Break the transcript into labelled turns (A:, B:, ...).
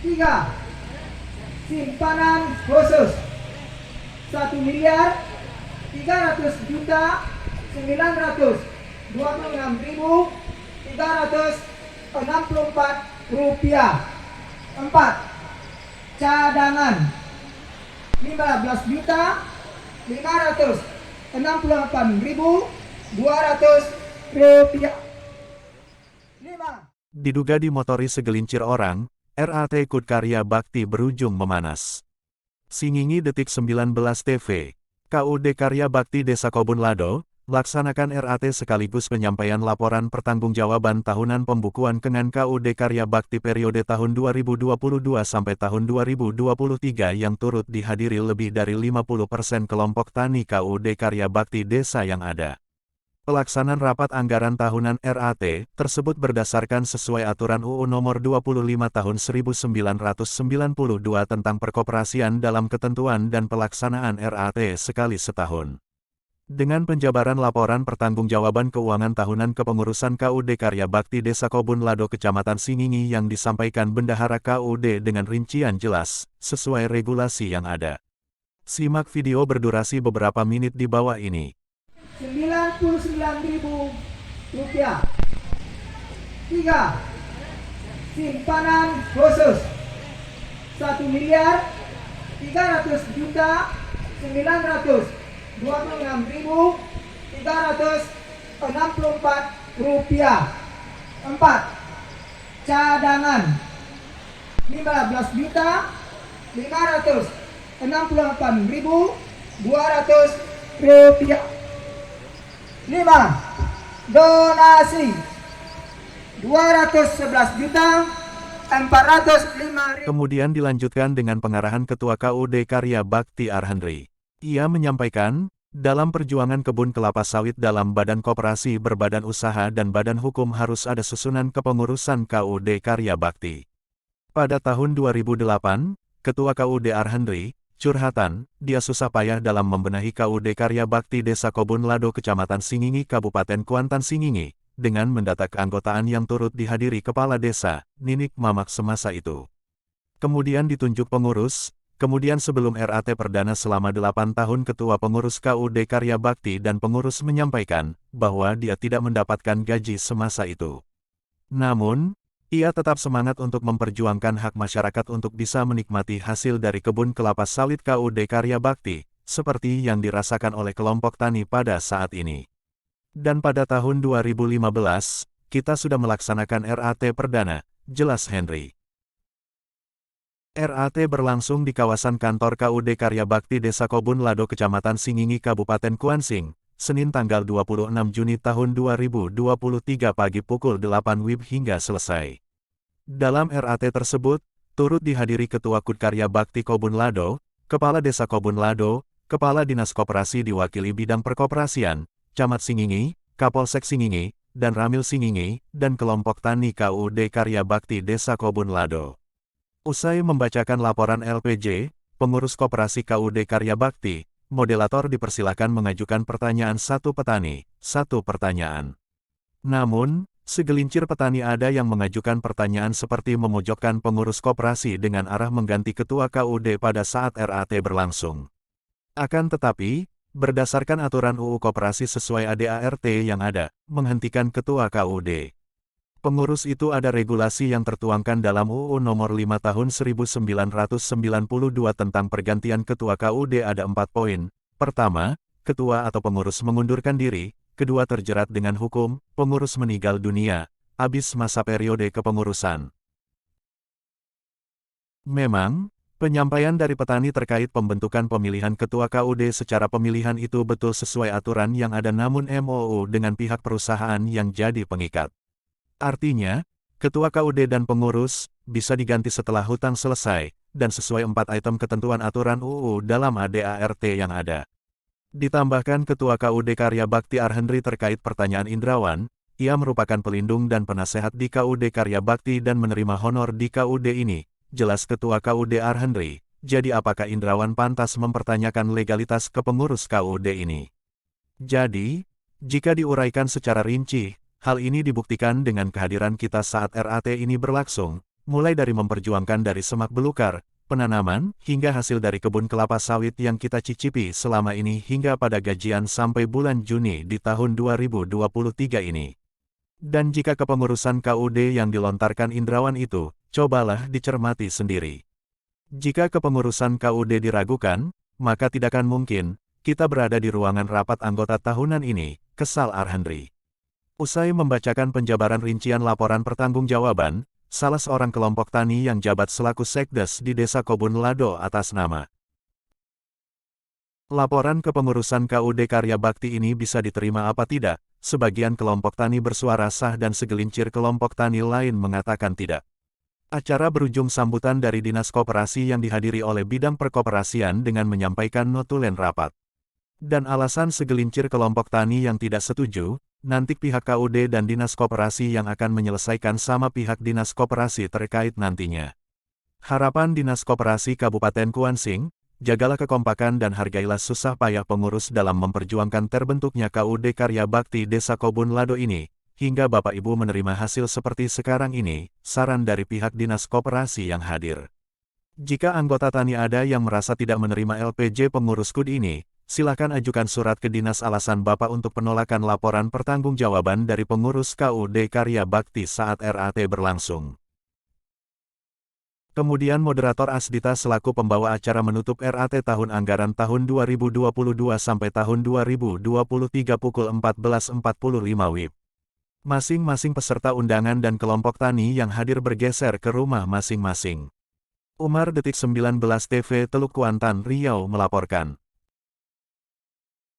A: 3. Simpanan khusus 1.926.364 rupiah. 4. Cadangan 15.568.200 rupiah. 5.
B: Diduga dimotori segelintir orang, RAT KUD Karya Bakti berujung memanas. Singingi Detik 19 TV. KUD Karya Bakti Desa Kobun Lado, laksanakan RAT sekaligus penyampaian laporan pertanggungjawaban tahunan pembukuan Kengan KUD Karya Bakti periode tahun 2022 sampai tahun 2023 yang turut dihadiri lebih dari 50% kelompok tani KUD Karya Bakti desa yang ada. Pelaksanaan rapat anggaran tahunan RAT tersebut berdasarkan sesuai aturan UU Nomor 25 Tahun 1992 tentang perkoperasian dalam ketentuan dan pelaksanaan RAT sekali setahun. Dengan penjabaran laporan pertanggungjawaban keuangan tahunan kepengurusan KUD Karya Bakti Desa Kobun Lado Kecamatan Singingi yang disampaikan Bendahara KUD dengan rincian jelas, sesuai regulasi yang ada. Simak video berdurasi beberapa menit di bawah ini.
A: Rp99.000. 3. Simpanan khusus 1.926.364 rupiah. 4. Cadangan 15.568.200 rupiah. 5. Donasi 211.405.000.
B: Kemudian dilanjutkan dengan pengarahan Ketua KUD Karya Bakti Arhandri. Ia menyampaikan, dalam perjuangan kebun kelapa sawit dalam badan koperasi berbadan usaha dan badan hukum harus ada susunan kepengurusan KUD Karya Bakti. Pada tahun 2008, Ketua KUD Arhandri, curhatan, dia susah payah dalam membenahi KUD Karya Bakti Desa Kobun Lado Kecamatan Singingi Kabupaten Kuantan Singingi, dengan mendata keanggotaan yang turut dihadiri Kepala Desa, Ninik Mamak semasa itu. Kemudian ditunjuk pengurus, kemudian sebelum RAT Perdana selama 8 tahun Ketua Pengurus KUD Karya Bakti dan pengurus menyampaikan, bahwa dia tidak mendapatkan gaji semasa itu. Namun, ia tetap semangat untuk memperjuangkan hak masyarakat untuk bisa menikmati hasil dari kebun kelapa sawit KUD Karya Bakti, seperti yang dirasakan oleh kelompok tani pada saat ini. Dan pada tahun 2015, kita sudah melaksanakan RAT Perdana, jelas Henry. RAT berlangsung di kawasan kantor KUD Karya Bakti Desa Kobun Lado Kecamatan Singingi Kabupaten Kuansing, Senin tanggal 26 Juni tahun 2023 pagi pukul 8 WIB hingga selesai. Dalam RAT tersebut, turut dihadiri Ketua KUD Karya Bakti Kobun Lado, Kepala Desa Kobun Lado, Kepala Dinas Koperasi diwakili Bidang Perkoperasian, Camat Singingi, Kapolsek Singingi, dan Ramil Singingi, dan kelompok tani KUD Karya Bakti Desa Kobun Lado. Usai membacakan laporan LPJ, pengurus koperasi KUD Karya Bakti, moderator dipersilakan mengajukan pertanyaan satu petani, satu pertanyaan. Namun, segelincir petani ada yang mengajukan pertanyaan seperti memojokkan pengurus koperasi dengan arah mengganti ketua KUD pada saat RAT berlangsung. Akan tetapi, berdasarkan aturan UU Koperasi sesuai ADART yang ada, menghentikan ketua KUD. Pengurus itu ada regulasi yang tertuangkan dalam UU Nomor 5 Tahun 1992 tentang pergantian ketua KUD ada 4 poin. Pertama, ketua atau pengurus mengundurkan diri. Kedua, terjerat dengan hukum, pengurus meninggal dunia, habis masa periode kepengurusan. Memang, penyampaian dari petani terkait pembentukan pemilihan ketua KUD secara pemilihan itu betul sesuai aturan yang ada namun MOU dengan pihak perusahaan yang jadi pengikat. Artinya, ketua KUD dan pengurus bisa diganti setelah hutang selesai, dan sesuai 4 item ketentuan aturan UU dalam ADART yang ada. Ditambahkan Ketua KUD Karya Bakti Arhandri terkait pertanyaan Indrawan, ia merupakan pelindung dan penasehat di KUD Karya Bakti dan menerima honor di KUD ini, jelas Ketua KUD Arhandri. Jadi apakah Indrawan pantas mempertanyakan legalitas kepengurus KUD ini? Jadi, jika diuraikan secara rinci, hal ini dibuktikan dengan kehadiran kita saat RAT ini berlangsung, mulai dari memperjuangkan dari semak belukar, penanaman, hingga hasil dari kebun kelapa sawit yang kita cicipi selama ini hingga pada gajian sampai bulan Juni di tahun 2023 ini. Dan jika kepengurusan KUD yang dilontarkan Indrawan itu, cobalah dicermati sendiri. Jika kepengurusan KUD diragukan, maka tidak akan mungkin kita berada di ruangan rapat anggota tahunan ini, kesal Arhandri. Usai membacakan penjabaran rincian laporan pertanggungjawaban, salah seorang kelompok tani yang jabat selaku sekdes di Desa Kobun Lado atas nama. Laporan kepengurusan KUD Karya Bakti ini bisa diterima apa tidak, sebagian kelompok tani bersuara sah dan segelintir kelompok tani lain mengatakan tidak. Acara berujung sambutan dari Dinas Koperasi yang dihadiri oleh bidang perkoperasian dengan menyampaikan notulen rapat. Dan alasan segelintir kelompok tani yang tidak setuju, nanti pihak KUD dan Dinas Koperasi yang akan menyelesaikan sama pihak Dinas Koperasi terkait nantinya. Harapan Dinas Koperasi Kabupaten Kuansing, jagalah kekompakan dan hargailah susah payah pengurus dalam memperjuangkan terbentuknya KUD Karya Bakti Desa Kobun Lado ini, hingga Bapak Ibu menerima hasil seperti sekarang ini, saran dari pihak Dinas Koperasi yang hadir. Jika anggota tani ada yang merasa tidak menerima LPJ pengurus KUD ini, silakan ajukan surat ke dinas alasan Bapak untuk penolakan laporan pertanggungjawaban dari pengurus KUD Karya Bakti saat RAT berlangsung. Kemudian moderator Asdita selaku pembawa acara menutup RAT tahun anggaran tahun 2022 sampai tahun 2023 pukul 14.45 WIB. Masing-masing peserta undangan dan kelompok tani yang hadir bergeser ke rumah masing-masing. Umar Detik 19 TV Teluk Kuantan Riau melaporkan.